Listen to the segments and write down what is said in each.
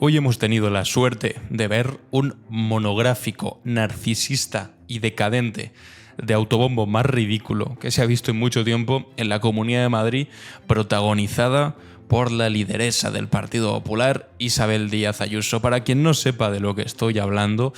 Hoy hemos tenido la suerte de ver un monográfico narcisista y decadente de autobombo más ridículo que se ha visto en mucho tiempo en la Comunidad de Madrid, protagonizada por la lideresa del Partido Popular, Isabel Díaz Ayuso. Para quien no sepa de lo que estoy hablando,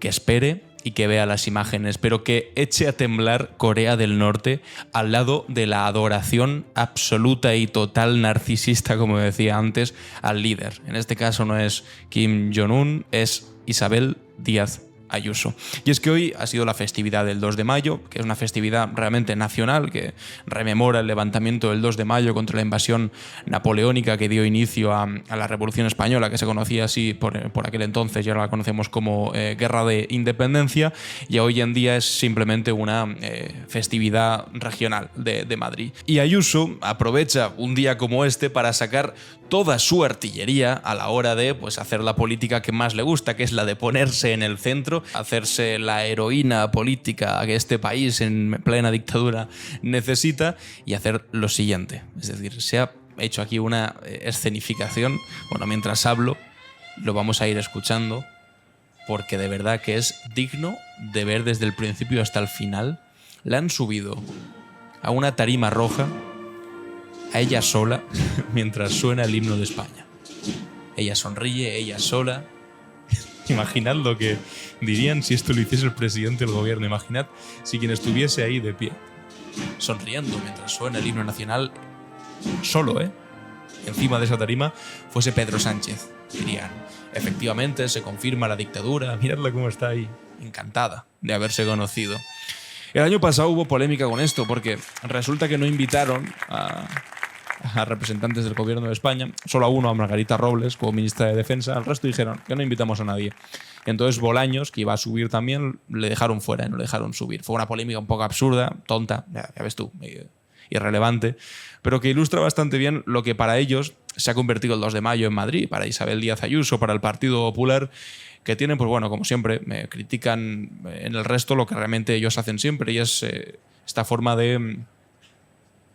que espere y que vea las imágenes, pero que eche a temblar Corea del Norte al lado de la adoración absoluta y total narcisista, como decía antes, al líder. En este caso no es Kim Jong-un, es Isabel Díaz Ayuso. Y es que hoy ha sido la festividad del 2 de mayo, que es una festividad realmente nacional, que rememora el levantamiento del 2 de mayo contra la invasión napoleónica que dio inicio a la Revolución Española, que se conocía así por aquel entonces, y ahora la conocemos como Guerra de Independencia, y hoy en día es simplemente una festividad regional de Madrid. Y Ayuso aprovecha un día como este para sacar toda su artillería a la hora de hacer la política que más le gusta, que es la de ponerse en el centro, hacerse la heroína política que este país en plena dictadura necesita, y hacer lo siguiente. Es decir, se ha hecho aquí una escenificación. Bueno, mientras hablo, lo vamos a ir escuchando, porque de verdad que es digno de ver desde el principio hasta el final. La han subido a una tarima roja, a ella sola, mientras suena el himno de España. Ella sonríe, ella sola. Imaginad lo que dirían si esto lo hiciese el presidente del gobierno. Imaginad si quien estuviese ahí de pie, sonriendo mientras suena el himno nacional, solo, encima de esa tarima, fuese Pedro Sánchez. Dirían, efectivamente, se confirma la dictadura. Miradla cómo está ahí, encantada de haberse conocido. El año pasado hubo polémica con esto, porque resulta que no invitaron a representantes del gobierno de España, solo a uno, a Margarita Robles, como ministra de Defensa. Al resto dijeron que no invitamos a nadie. Entonces Bolaños, que iba a subir también, le dejaron fuera, no le dejaron subir. Fue una polémica un poco absurda, tonta, ya ves tú, irrelevante, pero que ilustra bastante bien lo que para ellos se ha convertido el 2 de mayo en Madrid, para Isabel Díaz Ayuso, para el Partido Popular, que tienen, como siempre, me critican en el resto lo que realmente ellos hacen siempre, y es esta forma de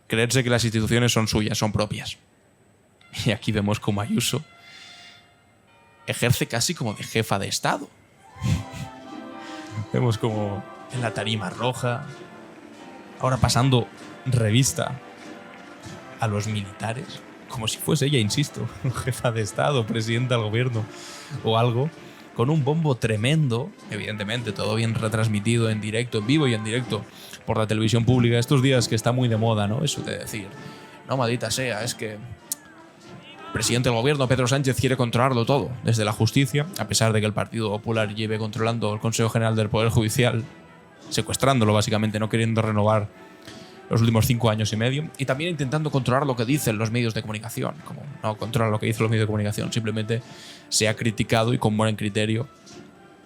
creerse que las instituciones son suyas, son propias. Y aquí vemos cómo Ayuso ejerce casi como de jefa de Estado. Vemos como en la tarima roja, ahora pasando revista a los militares, como si fuese ella, insisto, jefa de Estado, presidenta del gobierno o algo, con un bombo tremendo, evidentemente todo bien retransmitido en directo, en vivo y en directo por la televisión pública. Estos días que está muy de moda, ¿no? Eso de decir, no, maldita sea, es que el presidente del gobierno, Pedro Sánchez, quiere controlarlo todo desde la justicia, a pesar de que el Partido Popular lleve controlando el Consejo General del Poder Judicial, secuestrándolo básicamente, no queriendo renovar los últimos 5 años y medio, y también intentando controlar lo que dicen los medios de comunicación. Como no controla lo que dicen los medios de comunicación, simplemente se ha criticado, y con buen criterio,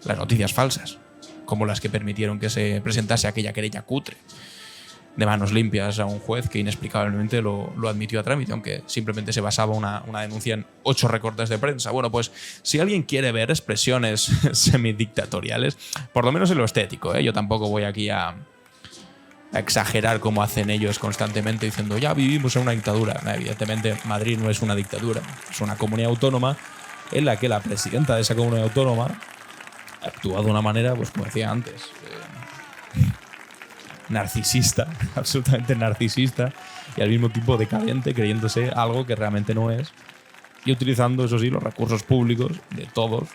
las noticias falsas, como las que permitieron que se presentase aquella querella cutre de manos limpias a un juez que inexplicablemente lo admitió a trámite, aunque simplemente se basaba una denuncia en 8 recortes de prensa. Bueno, pues si alguien quiere ver expresiones semidictatoriales, por lo menos en lo estético, yo tampoco voy aquí a exagerar como hacen ellos constantemente diciendo ya vivimos en una dictadura. Evidentemente Madrid no es una dictadura, es una comunidad autónoma en la que la presidenta de esa comunidad autónoma ha actuado de una manera, como decía antes, narcisista, absolutamente narcisista, y al mismo tiempo decadente, creyéndose algo que realmente no es, y utilizando, eso sí, los recursos públicos de todos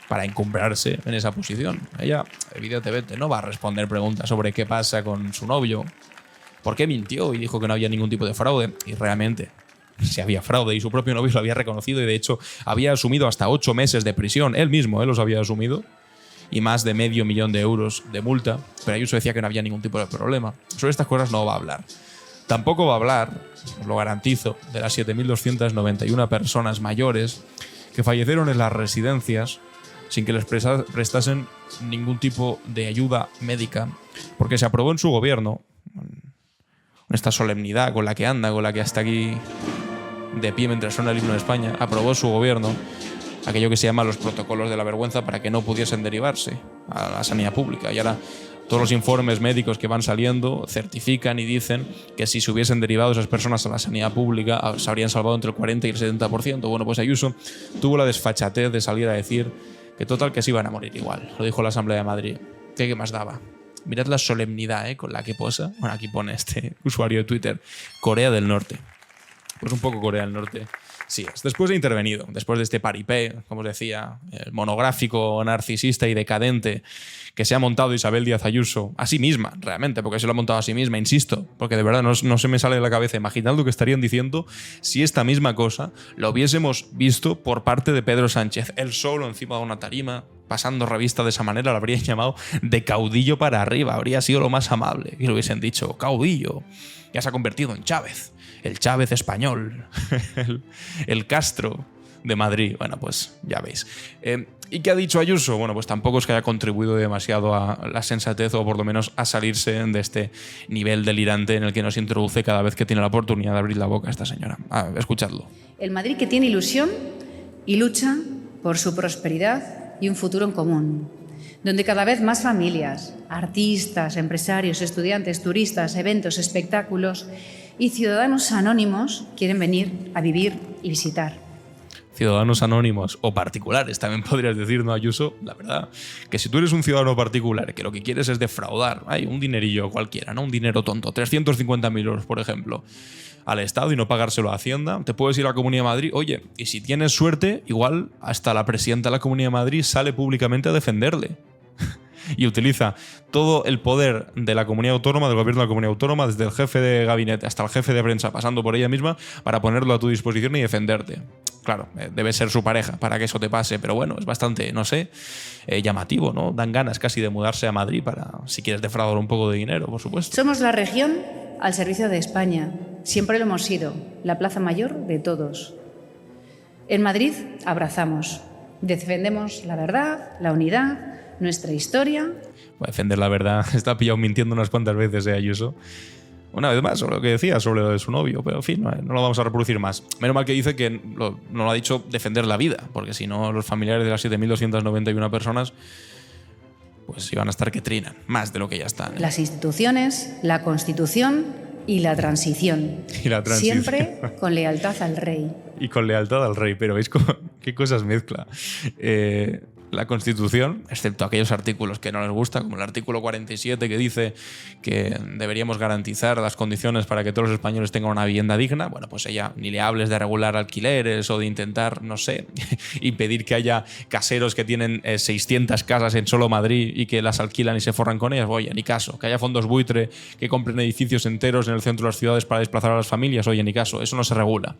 para encumbrarse en esa posición. Ella, evidentemente, no va a responder preguntas sobre qué pasa con su novio, por qué mintió y dijo que no había ningún tipo de fraude, y realmente si había fraude, y su propio novio lo había reconocido, y de hecho había asumido hasta 8 meses de prisión. Él mismo los había asumido, y más de $500,000 de euros de multa, pero Ayuso decía que no había ningún tipo de problema. Sobre estas cosas no va a hablar. Tampoco va a hablar, os lo garantizo, de las 7.291 personas mayores que fallecieron en las residencias sin que les prestasen ningún tipo de ayuda médica, porque se aprobó en su gobierno, con esta solemnidad con la que anda, con la que hasta aquí de pie mientras suena el himno de España, aprobó su gobierno aquello que se llama los protocolos de la vergüenza para que no pudiesen derivarse a la sanidad pública. Y ahora Todos los informes médicos que van saliendo certifican y dicen que si se hubiesen derivado esas personas a la sanidad pública se habrían salvado entre el 40 y el 70%. Bueno, pues Ayuso tuvo la desfachatez de salir a decir que total que se iban a morir igual. Lo dijo la Asamblea de Madrid. ¿Qué más daba? Mirad la solemnidad con la que posa. Bueno, aquí pone este usuario de Twitter. Corea del Norte. Pues un poco Corea del Norte. Sí, después de intervenido, después de este paripé, como os decía, el monográfico narcisista y decadente que se ha montado Isabel Díaz Ayuso a sí misma, realmente, porque se lo ha montado a sí misma, insisto, porque de verdad no se me sale de la cabeza. Imaginad lo que estarían diciendo si esta misma cosa lo hubiésemos visto por parte de Pedro Sánchez, él solo encima de una tarima, pasando revista de esa manera, lo habrían llamado de caudillo para arriba, habría sido lo más amable, y lo hubiesen dicho, caudillo, ya se ha convertido en Chávez. El Chávez español, el Castro de Madrid. Bueno, pues ya veis. ¿Y qué ha dicho Ayuso? Bueno, pues tampoco es que haya contribuido demasiado a la sensatez o por lo menos a salirse de este nivel delirante en el que nos introduce cada vez que tiene la oportunidad de abrir la boca esta señora. Escuchadlo. El Madrid que tiene ilusión y lucha por su prosperidad y un futuro en común, donde cada vez más familias, artistas, empresarios, estudiantes, turistas, eventos, espectáculos y ciudadanos anónimos quieren venir a vivir y visitar. Ciudadanos anónimos o particulares, también podrías decir, ¿no, Ayuso? La verdad, que si tú eres un ciudadano particular que lo que quieres es defraudar, hay un dinerillo cualquiera, ¿no? Un dinero tonto, 350.000 euros, por ejemplo, al Estado y no pagárselo a Hacienda, te puedes ir a la Comunidad de Madrid, oye, y si tienes suerte, igual hasta la presidenta de la Comunidad de Madrid sale públicamente a defenderle. Y utiliza todo el poder de la comunidad autónoma, del gobierno de la comunidad autónoma, desde el jefe de gabinete hasta el jefe de prensa, pasando por ella misma, para ponerlo a tu disposición y defenderte. Claro, debe ser su pareja para que eso te pase, pero bueno, es bastante, no sé, llamativo, ¿no? Dan ganas casi de mudarse a Madrid para, si quieres defraudar un poco de dinero, por supuesto. Somos la región al servicio de España. Siempre lo hemos sido, la plaza mayor de todos. En Madrid abrazamos, defendemos la verdad, la unidad, nuestra historia. Para defender la verdad, está pillado mintiendo unas cuantas veces, Ayuso. Una vez más, sobre lo que decía, sobre lo de su novio, pero en fin, no lo vamos a reproducir más. Menos mal que dice que no lo ha dicho defender la vida, porque si no, los familiares de las 7.291 personas pues iban a estar que trinan, más de lo que ya están. Las instituciones, la Constitución y la transición. Siempre con lealtad al rey. Y con lealtad al rey, pero ¿veis qué cosas mezcla? La Constitución, excepto aquellos artículos que no les gusta, como el artículo 47 que dice que deberíamos garantizar las condiciones para que todos los españoles tengan una vivienda digna, bueno, pues ella ni le hables de regular alquileres o de intentar, no sé, impedir que haya caseros que tienen 600 casas en solo Madrid y que las alquilan y se forran con ellas, oye, ni caso. Que haya fondos buitre que compren edificios enteros en el centro de las ciudades para desplazar a las familias, oye, ni caso, eso no se regula.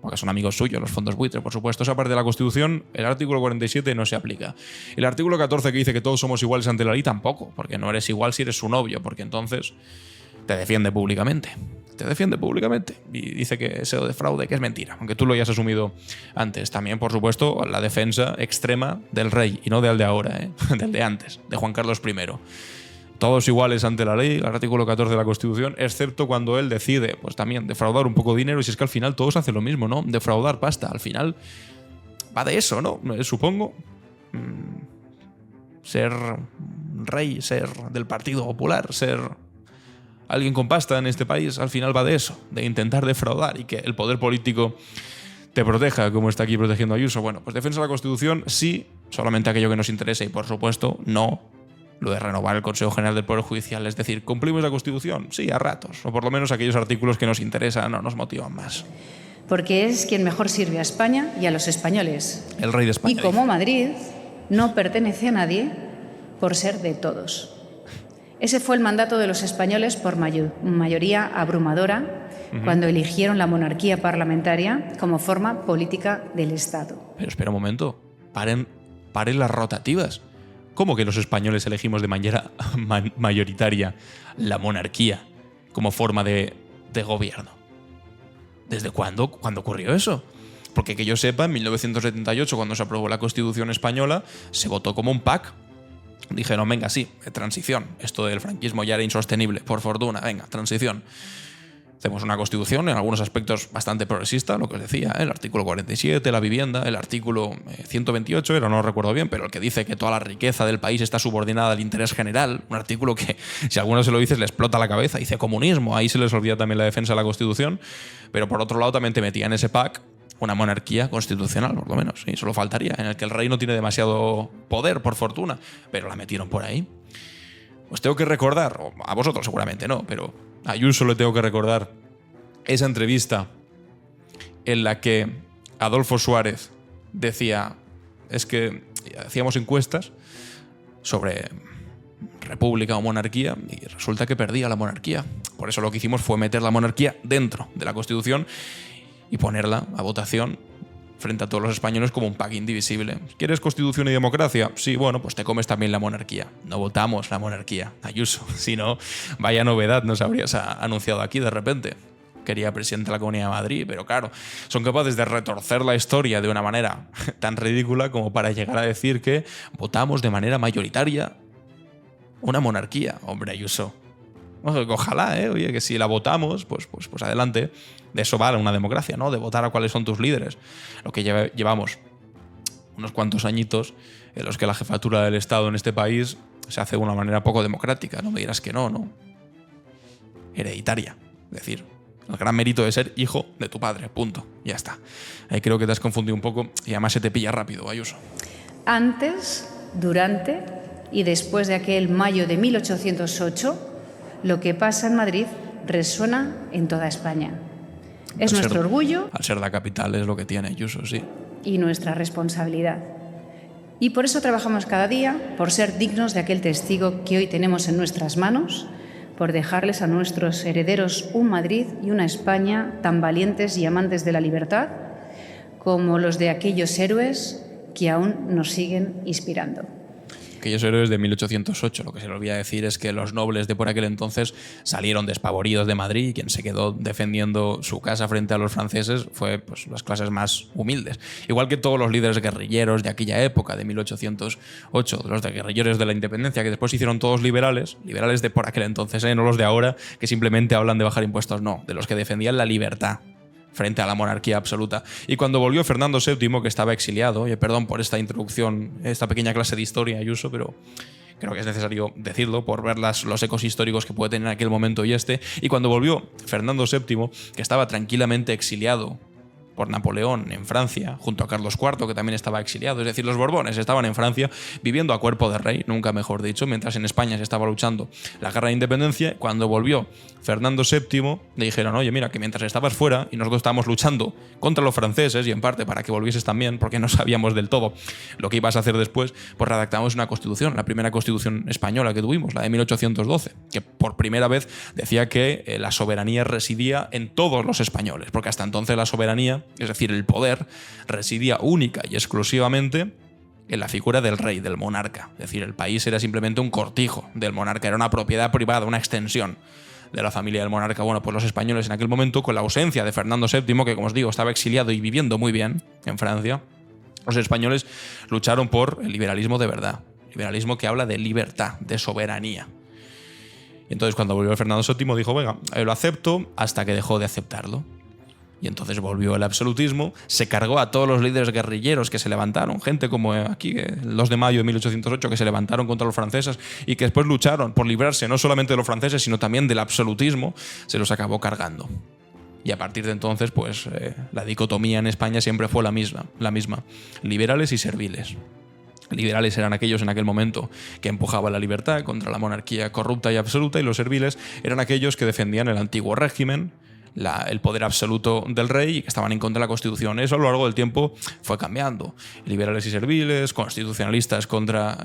Porque son amigos suyos, los fondos buitre, por supuesto. Esa parte de la Constitución, el artículo 47 no se aplica. El artículo 14 que dice que todos somos iguales ante la ley, tampoco, porque no eres igual si eres su novio, porque entonces te defiende públicamente. Te defiende públicamente y dice que eso de fraude, que es mentira, aunque tú lo hayas asumido antes. También, por supuesto, la defensa extrema del rey, y no del de ahora, del de antes, de Juan Carlos I. Todos iguales ante la ley, el artículo 14 de la Constitución, excepto cuando él decide, pues también, defraudar un poco de dinero, y si es que al final todos hacen lo mismo, ¿no? Defraudar pasta, al final va de eso, ¿no? Supongo. Ser rey, ser del Partido Popular, ser alguien con pasta en este país, al final va de eso, de intentar defraudar y que el poder político te proteja, como está aquí protegiendo a Ayuso. Bueno, pues defensa de la Constitución, sí, solamente aquello que nos interesa y, por supuesto, no lo de renovar el Consejo General del Poder Judicial. Es decir, ¿cumplimos la Constitución? Sí, a ratos. O por lo menos aquellos artículos que nos interesan o nos motivan más. Porque es quien mejor sirve a España y a los españoles. El rey de España. Y como Madrid no pertenece a nadie por ser de todos. Ese fue el mandato de los españoles por mayoría abrumadora cuando eligieron la monarquía parlamentaria como forma política del Estado. Pero espera un momento. Paren las rotativas. ¿Cómo que los españoles elegimos de manera mayoritaria la monarquía como forma de gobierno? ¿Desde cuándo? ¿Cuándo ocurrió eso? Porque que yo sepa, en 1978, cuando se aprobó la Constitución española, se votó como un PAC. Dijeron, venga, sí, transición. Esto del franquismo ya era insostenible, por fortuna, venga, transición. Hacemos una constitución en algunos aspectos bastante progresista, lo que os decía, el artículo 47, la vivienda, el artículo 128, no recuerdo bien, pero el que dice que toda la riqueza del país está subordinada al interés general, un artículo que si a alguno se lo dices le explota la cabeza, dice comunismo, ahí se les olvida también la defensa de la Constitución, pero por otro lado también te metía en ese pack una monarquía constitucional, por lo menos, y solo faltaría, en el que el rey no tiene demasiado poder, por fortuna, pero la metieron por ahí. Os tengo que recordar, o a vosotros seguramente no, pero a Ayuso le tengo que recordar esa entrevista en la que Adolfo Suárez decía, es que hacíamos encuestas sobre república o monarquía y resulta que perdía la monarquía. Por eso lo que hicimos fue meter la monarquía dentro de la Constitución y ponerla a votación frente a todos los españoles como un pack indivisible. ¿Quieres constitución y democracia? Sí, bueno, pues te comes también la monarquía. No votamos la monarquía, Ayuso. Si no, vaya novedad nos habrías anunciado aquí de repente. Quería presidente de la Comunidad de Madrid, pero claro, son capaces de retorcer la historia de una manera tan ridícula como para llegar a decir que votamos de manera mayoritaria una monarquía. Hombre, Ayuso. Ojalá, oye, que si la votamos, pues adelante. De eso vale una democracia, ¿no? De votar a cuáles son tus líderes. Lo que llevamos unos cuantos añitos en los que la jefatura del Estado en este país se hace de una manera poco democrática. No me dirás que no. Hereditaria. Es decir, el gran mérito de ser hijo de tu padre, punto. Ya está. Ahí creo que te has confundido un poco y además se te pilla rápido, Ayuso. Antes, durante y después de aquel mayo de 1808, lo que pasa en Madrid resuena en toda España. Es nuestro orgullo. Al ser la capital es lo que tiene, Ayuso, sí. Y nuestra responsabilidad. Y por eso trabajamos cada día por ser dignos de aquel testigo que hoy tenemos en nuestras manos, por dejarles a nuestros herederos un Madrid y una España tan valientes y amantes de la libertad como los de aquellos héroes que aún nos siguen inspirando. Aquellos héroes de 1808, lo que se le olvida decir es que los nobles de por aquel entonces salieron despavoridos de Madrid y quien se quedó defendiendo su casa frente a los franceses fue pues, las clases más humildes. Igual que todos los líderes guerrilleros de aquella época, de 1808, los de guerrilleros de la independencia, que después hicieron todos liberales de por aquel entonces, no los de ahora, que simplemente hablan de bajar impuestos, no, de los que defendían la libertad frente a la monarquía absoluta. Y cuando volvió Fernando VII, que estaba exiliado, perdón por esta introducción, esta pequeña clase de historia, Ayuso, pero creo que es necesario decirlo por ver los ecos históricos que puede tener en aquel momento y cuando volvió Fernando VII, que estaba tranquilamente exiliado por Napoleón en Francia, junto a Carlos IV, que también estaba exiliado. Es decir, los Borbones estaban en Francia viviendo a cuerpo de rey, nunca mejor dicho, mientras en España se estaba luchando la guerra de independencia. Cuando volvió Fernando VII, le dijeron, oye, mira, que mientras estabas fuera y nosotros estábamos luchando contra los franceses, y en parte para que volvieses también, porque no sabíamos del todo lo que ibas a hacer después, pues redactamos una constitución, la primera constitución española que tuvimos, la de 1812, que por primera vez decía que la soberanía residía en todos los españoles, porque hasta entonces la soberanía, es decir, el poder, residía única y exclusivamente en la figura del rey, del monarca. Es decir, el país era simplemente un cortijo del monarca, era una propiedad privada, una extensión de la familia del monarca. Bueno, pues los españoles en aquel momento, con la ausencia de Fernando VII, que como os digo, estaba exiliado y viviendo muy bien en Francia, los españoles lucharon por el liberalismo de verdad, liberalismo que habla de libertad, de soberanía. Y entonces cuando volvió Fernando VII dijo, venga, lo acepto, hasta que dejó de aceptarlo. Y entonces volvió el absolutismo, se cargó a todos los líderes guerrilleros que se levantaron, gente como aquí, el 2 de mayo de 1808, que se levantaron contra los franceses y que después lucharon por librarse no solamente de los franceses, sino también del absolutismo, se los acabó cargando. Y a partir de entonces, pues la dicotomía en España siempre fue la misma, liberales y serviles. Liberales eran aquellos en aquel momento que empujaban la libertad contra la monarquía corrupta y absoluta, y los serviles eran aquellos que defendían el antiguo régimen, el poder absoluto del rey y que estaban en contra de la Constitución. Eso a lo largo del tiempo fue cambiando. Liberales y serviles, constitucionalistas contra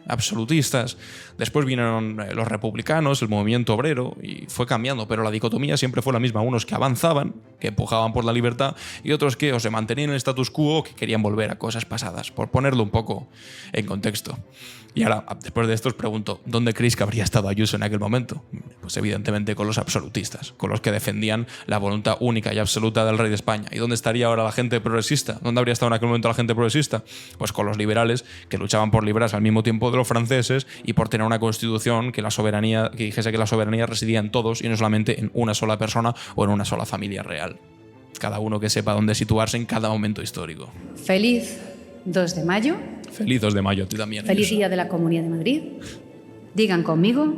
absolutistas. Después vinieron los republicanos, el movimiento obrero, y fue cambiando, pero la dicotomía siempre fue la misma. Unos que avanzaban, que empujaban por la libertad, y otros que o se mantenían en el status quo o que querían volver a cosas pasadas, por ponerlo un poco en contexto. Y ahora, después de esto, os pregunto, ¿dónde creéis que habría estado Ayuso en aquel momento? Pues evidentemente con los absolutistas, con los que defendían también la voluntad única y absoluta del rey de España. ¿Y dónde estaría ahora la gente progresista? ¿Dónde habría estado en aquel momento la gente progresista? Pues con los liberales, que luchaban por librarse al mismo tiempo de los franceses y por tener una constitución que dijese que la soberanía residía en todos y no solamente en una sola persona o en una sola familia real. Cada uno que sepa dónde situarse en cada momento histórico. Feliz 2 de mayo. Feliz 2 de mayo a ti también. Feliz Día de la Comunidad de Madrid. Digan conmigo: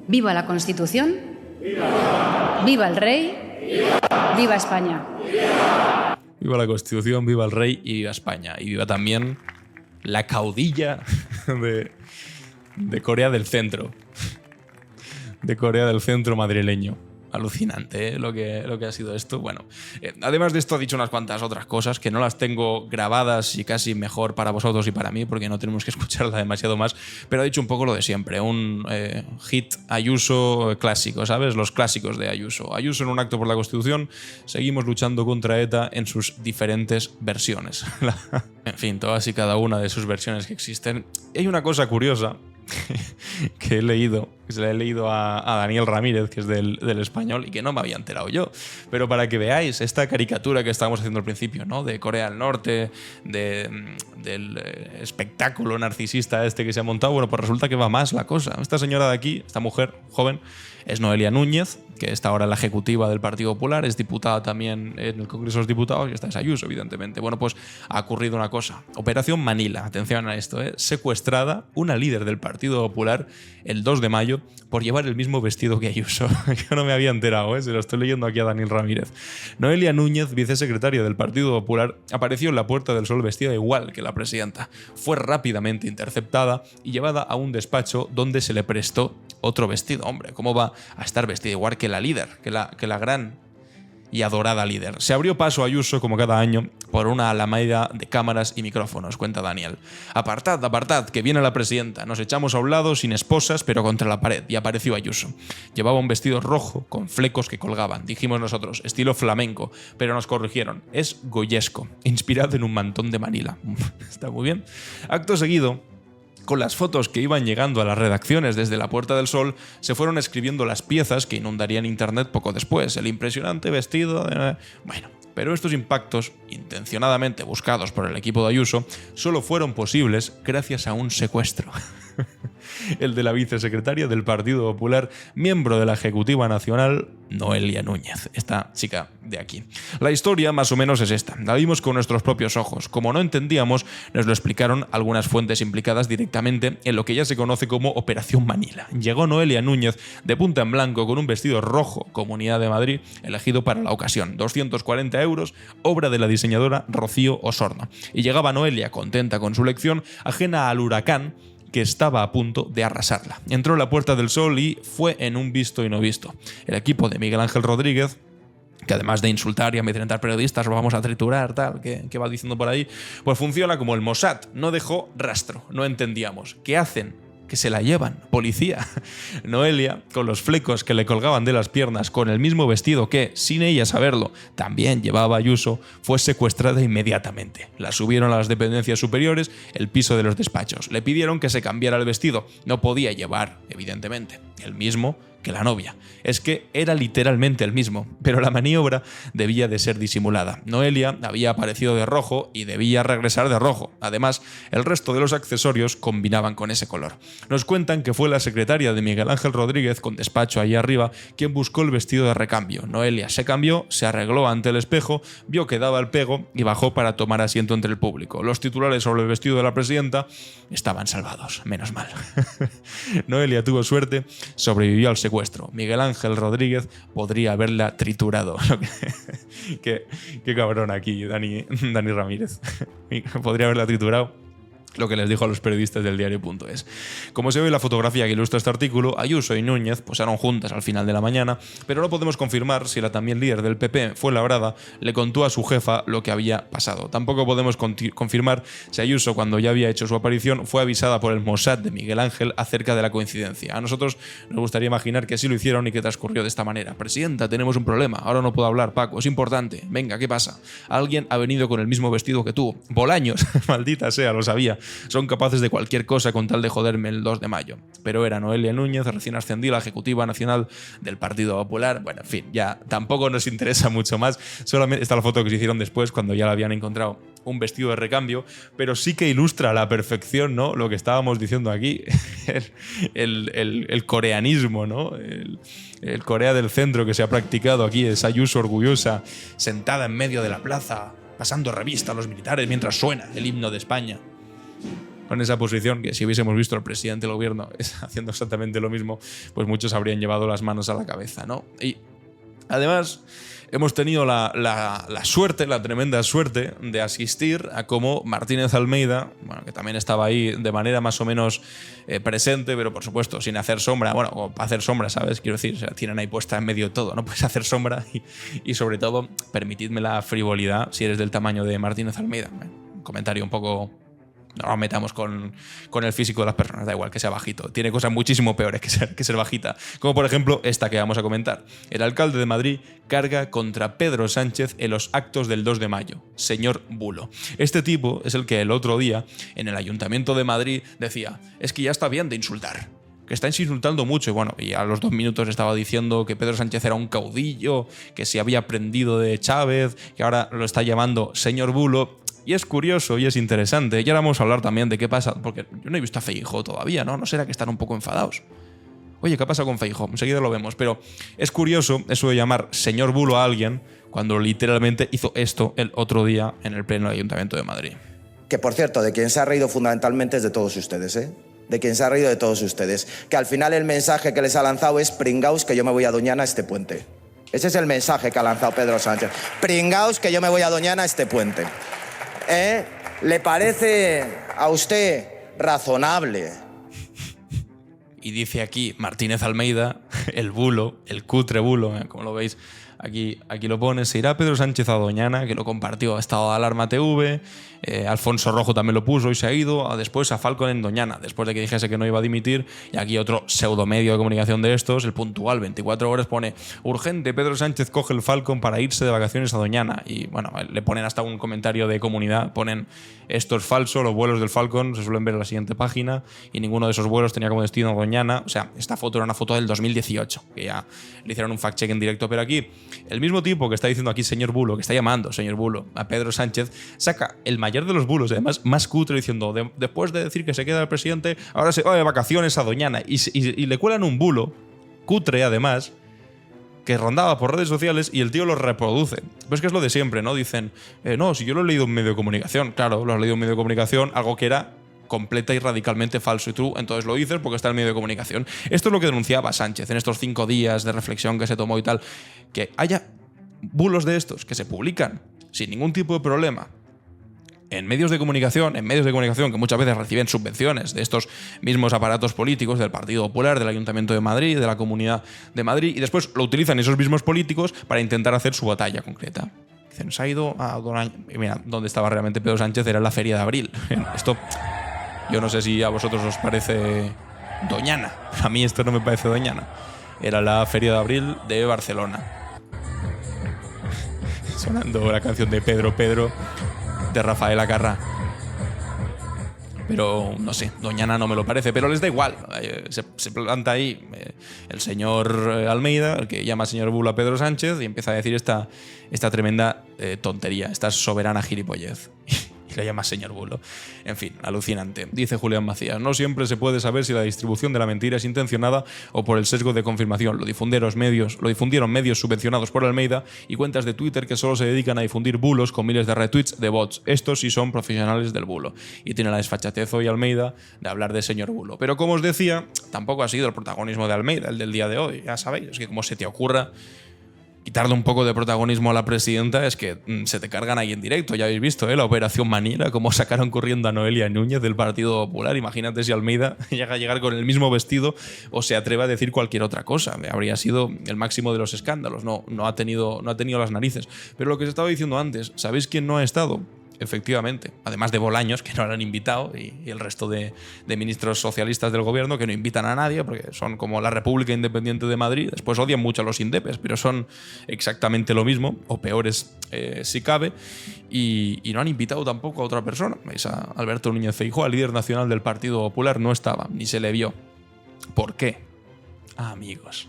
¡viva la Constitución! ¡Viva! ¡Viva el Rey! ¡Viva! ¡Viva España! ¡Viva! Viva la Constitución, viva el Rey y viva España. Y viva también la caudilla de Corea del Centro. De Corea del Centro madrileño. Alucinante, ¿eh? lo que ha sido esto. Bueno, además de esto ha dicho unas cuantas otras cosas que no las tengo grabadas y casi mejor para vosotros y para mí porque no tenemos que escucharla demasiado más, pero ha dicho un poco lo de siempre, un hit Ayuso clásico, ¿sabes? Los clásicos de Ayuso. Ayuso en un acto por la Constitución, seguimos luchando contra ETA en sus diferentes versiones. En fin, todas y cada una de sus versiones que existen. Y hay una cosa curiosa que he leído, que se la he leído a Daniel Ramírez, que es del Español, y que no me había enterado yo. Pero para que veáis esta caricatura que estábamos haciendo al principio, ¿no? De Corea del Norte, del espectáculo narcisista este que se ha montado, bueno, pues resulta que va más la cosa. Esta señora de aquí, esta mujer joven, es Noelia Núñez, que está ahora en la ejecutiva del Partido Popular, es diputada también en el Congreso de los Diputados y esta es Ayuso, evidentemente. Bueno, pues ha ocurrido una cosa. Operación Manila, atención a esto, secuestrada una líder del Partido Popular el 2 de mayo por llevar el mismo vestido que Ayuso. Yo no me había enterado, se lo estoy leyendo aquí a Daniel Ramírez. Noelia Núñez, vicesecretaria del Partido Popular, apareció en la Puerta del Sol vestida igual que la presidenta. Fue rápidamente interceptada y llevada a un despacho donde se le prestó otro vestido. Hombre, ¿cómo va a estar vestida igual que la líder, que la gran y adorada líder? Se abrió paso a Ayuso, como cada año, por una alameda de cámaras y micrófonos, cuenta Daniel. Apartad, apartad, que viene la presidenta. Nos echamos a un lado, sin esposas, pero contra la pared, y apareció Ayuso. Llevaba un vestido rojo con flecos que colgaban. Dijimos nosotros, estilo flamenco, pero nos corrigieron. Es goyesco, inspirado en un mantón de Manila. Está muy bien. Acto seguido, con las fotos que iban llegando a las redacciones desde la Puerta del Sol, se fueron escribiendo las piezas que inundarían Internet poco después. El impresionante vestido de... Bueno, pero estos impactos, intencionadamente buscados por el equipo de Ayuso, solo fueron posibles gracias a un secuestro. El de la vicesecretaria del Partido Popular, miembro de la Ejecutiva Nacional, Noelia Núñez, esta chica de aquí. La historia más o menos es esta, la vimos con nuestros propios ojos. Como no entendíamos, nos lo explicaron algunas fuentes implicadas directamente en lo que ya se conoce como Operación Manila. Llegó Noelia Núñez de punta en blanco con un vestido rojo, Comunidad de Madrid, elegido para la ocasión, 240 euros, obra de la diseñadora Rocío Osorno. Y llegaba Noelia contenta con su lección, ajena al huracán que estaba a punto de arrasarla. Entró en la Puerta del Sol y fue en un visto y no visto. El equipo de Miguel Ángel Rodríguez, que además de insultar y amedrentar periodistas, lo vamos a triturar, tal, que va diciendo por ahí, pues funciona como el Mossad. No dejó rastro, no entendíamos. ¿Qué hacen? Que se la llevan, policía. Noelia, con los flecos que le colgaban de las piernas, con el mismo vestido que, sin ella saberlo, también llevaba Ayuso, fue secuestrada inmediatamente. La subieron a las dependencias superiores, el piso de los despachos. Le pidieron que se cambiara el vestido. No podía llevar, evidentemente, el mismo que la novia. Es que era literalmente el mismo, pero la maniobra debía de ser disimulada. Noelia había aparecido de rojo y debía regresar de rojo. Además, el resto de los accesorios combinaban con ese color. Nos cuentan que fue la secretaria de Miguel Ángel Rodríguez, con despacho ahí arriba, quien buscó el vestido de recambio. Noelia se cambió, se arregló ante el espejo, vio que daba el pego y bajó para tomar asiento entre el público. Los titulares sobre el vestido de la presidenta estaban salvados, menos mal. Noelia tuvo suerte, sobrevivió al secuestro. Miguel Ángel Rodríguez podría haberla triturado. qué cabrón aquí, Dani Ramírez. Podría haberla triturado. Lo que les dijo a los periodistas del diario.es. Como se ve en la fotografía que ilustra este artículo, Ayuso y Núñez posaron juntas al final de la mañana, pero no podemos confirmar si la también líder del PP, Fuenlabrada, le contó a su jefa lo que había pasado. Tampoco podemos confirmar si Ayuso, cuando ya había hecho su aparición, fue avisada por el Mossad de Miguel Ángel acerca de la coincidencia. A nosotros nos gustaría imaginar que sí lo hicieron y que transcurrió de esta manera. Presidenta, tenemos un problema, ahora no puedo hablar, Paco, es importante. Venga, ¿qué pasa? Alguien ha venido con el mismo vestido que tú. Bolaños, maldita sea, lo sabía. son capaces de cualquier cosa con tal de joderme el 2 de mayo. Pero era Noelia Núñez, recién ascendida a la Ejecutiva Nacional del Partido Popular. Bueno, en fin, ya tampoco nos interesa mucho más. Solamente está la foto que se hicieron después, cuando ya la habían encontrado un vestido de recambio, pero sí que ilustra a la perfección, ¿no?, lo que estábamos diciendo aquí, el coreanismo, ¿no?, el Corea del Centro que se ha practicado aquí, es Ayuso orgullosa, sentada en medio de la plaza, pasando revista a los militares mientras suena el himno de España. Con esa posición que si hubiésemos visto al presidente del gobierno haciendo exactamente lo mismo, pues muchos habrían llevado las manos a la cabeza, ¿no? Y además hemos tenido la suerte, la tremenda suerte de asistir a cómo Martínez Almeida, bueno, que también estaba ahí de manera más o menos presente, pero por supuesto sin hacer sombra, bueno, o hacer sombra, ¿sabes? Quiero decir, se la tienen ahí puesta en medio de todo, no puedes hacer sombra y sobre todo, permitidme la frivolidad si eres del tamaño de Martínez Almeida. Un comentario un poco... No nos metamos con el físico de las personas, da igual que sea bajito. Tiene cosas muchísimo peores que ser bajita. Como por ejemplo esta que vamos a comentar. El alcalde de Madrid carga contra Pedro Sánchez en los actos del 2 de mayo. Señor Bulo. Este tipo es el que el otro día en el Ayuntamiento de Madrid decía: es que ya está bien de insultar, que estáis insultando mucho. Y bueno, y a los 2 minutos estaba diciendo que Pedro Sánchez era un caudillo, que se había aprendido de Chávez, que ahora lo está llamando señor Bulo. Y es curioso y es interesante. Y ahora vamos a hablar también de qué pasa, porque yo no he visto a Feijóo todavía, ¿no? ¿No será que están un poco enfadados? Oye, ¿qué ha pasado con Feijóo? Enseguida lo vemos. Pero es curioso eso de llamar señor Bulo a alguien cuando literalmente hizo esto el otro día en el pleno del Ayuntamiento de Madrid. Que, por cierto, de quien se ha reído fundamentalmente es de todos ustedes, ¿eh? De quien se ha reído de todos ustedes. Que al final el mensaje que les ha lanzado es: pringaos que yo me voy a Doñana a este puente. Ese es el mensaje que ha lanzado Pedro Sánchez. Pringaos que yo me voy a Doñana a este puente. ¿Le parece a usted razonable? Y dice aquí Martínez Almeida, el bulo, el cutre bulo, como lo veis, aquí lo pone: se irá Pedro Sánchez a Doñana, que lo compartió a Estado de Alarma TV, Alfonso Rojo también lo puso y se ha ido, después a Falcon en Doñana, después de que dijese que no iba a dimitir. Y aquí otro pseudomedio de comunicación de estos, el Puntual, 24 horas, pone: urgente, Pedro Sánchez coge el Falcon para irse de vacaciones a Doñana. Y bueno, le ponen hasta un comentario de comunidad, ponen: esto es falso, los vuelos del Falcon se suelen ver en la siguiente página y ninguno de esos vuelos tenía como destino Doñana. O sea, esta foto era una foto del 2018, que ya le hicieron un fact-check en directo. Pero aquí, el mismo tipo que está diciendo aquí señor Bulo, que está llamando señor Bulo a Pedro Sánchez, saca el mayor de los bulos, además más cutre, diciendo: después de decir que se queda el presidente, ahora se va de vacaciones a Doñana. Y le cuelan un bulo cutre, además, que rondaba por redes sociales y el tío lo reproduce. Pues que es lo de siempre, ¿no? Dicen: no, si yo lo he leído en medio de comunicación. Claro, lo has leído en medio de comunicación, algo que era completa y radicalmente falso, y tú entonces lo dices porque está en medio de comunicación. Esto es lo que denunciaba Sánchez en estos 5 días de reflexión que se tomó y tal, que haya bulos de estos que se publican sin ningún tipo de problema en medios de comunicación que muchas veces reciben subvenciones de estos mismos aparatos políticos, del Partido Popular, del Ayuntamiento de Madrid, de la Comunidad de Madrid, y después lo utilizan esos mismos políticos para intentar hacer su batalla concreta. Dicen: se ha ido a Doñana. Y mira, donde estaba realmente Pedro Sánchez era en la Feria de Abril. Esto, yo no sé si a vosotros os parece Doñana. A mí esto no me parece Doñana. Era la Feria de Abril de Barcelona. Sonando la canción de Pedro, Pedro, de Rafael Acarrá. Pero no sé, Doñana no me lo parece, pero les da igual. Se planta ahí el señor Almeida, el que llama señor Bulo a Pedro Sánchez, y empieza a decir esta tremenda tontería, esta soberana gilipollez. Y le llama señor Bulo. En fin, alucinante. Dice Julián Macías: no siempre se puede saber si la distribución de la mentira es intencionada o por el sesgo de confirmación. Lo difundieron medios subvencionados por Almeida y cuentas de Twitter que solo se dedican a difundir bulos con miles de retweets de bots. Estos sí son profesionales del bulo. Y tiene la desfachatez hoy Almeida de hablar de señor Bulo. Pero como os decía, tampoco ha sido el protagonismo de Almeida el del día de hoy. Ya sabéis, es que como se te ocurra quitarle un poco de protagonismo a la presidenta, es que se te cargan ahí en directo. Ya habéis visto, la Operación Manila, cómo sacaron corriendo a Noelia Núñez del Partido Popular. Imagínate si Almeida llega a llegar con el mismo vestido o se atreve a decir cualquier otra cosa. Habría sido el máximo de los escándalos. No ha tenido las narices. Pero lo que os estaba diciendo antes, ¿sabéis quién no ha estado? efectivamente. Además de Bolaños, que no lo han invitado, y el resto de ministros socialistas del gobierno, que no invitan a nadie, porque son como la República Independiente de Madrid. Después odian mucho a los indepes, pero son exactamente lo mismo, o peores si cabe, y no han invitado tampoco a otra persona. ¿Veis? A Alberto Núñez Feijóo, al líder nacional del Partido Popular, no estaba, ni se le vio. ¿Por qué? Amigos.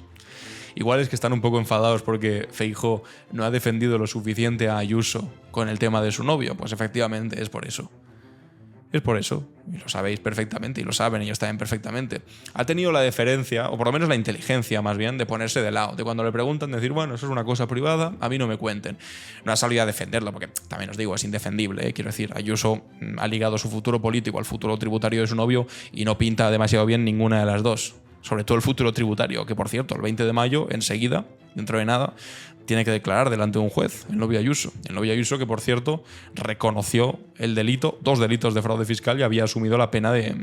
Igual es que están un poco enfadados porque Feijóo no ha defendido lo suficiente a Ayuso con el tema de su novio. Pues efectivamente es por eso. Es por eso. Y lo sabéis perfectamente, y lo saben ellos también perfectamente. Ha tenido la deferencia, o por lo menos la inteligencia más bien, de ponerse de lado. De cuando le preguntan, decir, bueno, eso es una cosa privada, a mí no me cuenten. No ha salido a defenderlo, porque también os digo, es indefendible. Quiero decir, Ayuso ha ligado su futuro político al futuro tributario de su novio y no pinta demasiado bien ninguna de las dos. Sobre todo el futuro tributario, que por cierto, el 20 de mayo, enseguida, dentro de nada, tiene que declarar delante de un juez, el novio Ayuso. El novio Ayuso, que por cierto, reconoció el delito, 2 delitos de fraude fiscal, y había asumido la pena de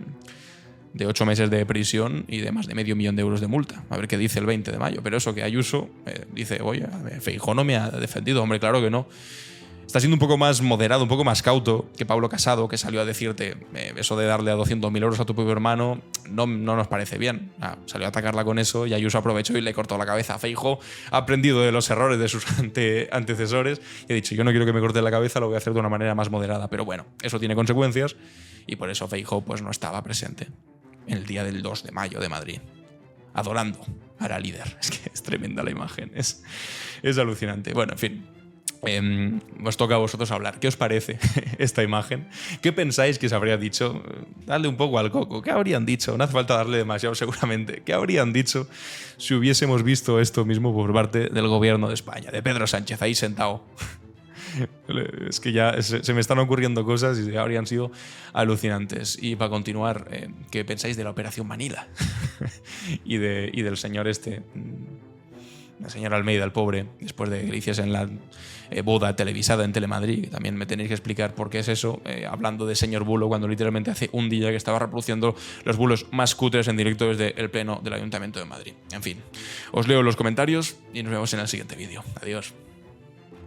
8 meses de prisión y de más de medio millón de euros de multa. A ver qué dice el 20 de mayo. Pero eso que Ayuso dice, oye, Feijóo no me ha defendido. Hombre, claro que no. Está siendo un poco más moderado, un poco más cauto que Pablo Casado, que salió a decirte eso de darle a 200.000 euros a tu propio hermano no nos parece bien. Salió a atacarla con eso y Ayuso aprovechó y le cortó la cabeza a Feijóo. Ha aprendido de los errores de sus antecesores y ha dicho, yo no quiero que me corte la cabeza, lo voy a hacer de una manera más moderada. Pero bueno, eso tiene consecuencias y por eso Feijóo pues, no estaba presente en el día del 2 de mayo de Madrid, adorando a la líder. Es que es tremenda la imagen, es alucinante. Bueno, en fin. Os toca a vosotros hablar. ¿Qué os parece esta imagen? ¿Qué pensáis que se habría dicho? Dadle un poco al coco. ¿Qué habrían dicho? No hace falta darle demasiado seguramente. ¿Qué habrían dicho si hubiésemos visto esto mismo por parte del gobierno de España? De Pedro Sánchez, ahí sentado. Es que ya se me están ocurriendo cosas y habrían sido alucinantes. Y para continuar, ¿qué pensáis de la Operación Manila? y del señor la señora Almeida, el pobre, después de que le hiciesen la boda televisada en Telemadrid? También me tenéis que explicar por qué es eso, hablando de señor bulo, cuando literalmente hace un día que estaba reproduciendo los bulos más cutres en directo desde el pleno del Ayuntamiento de Madrid. En fin, os leo los comentarios y nos vemos en el siguiente vídeo. Adiós.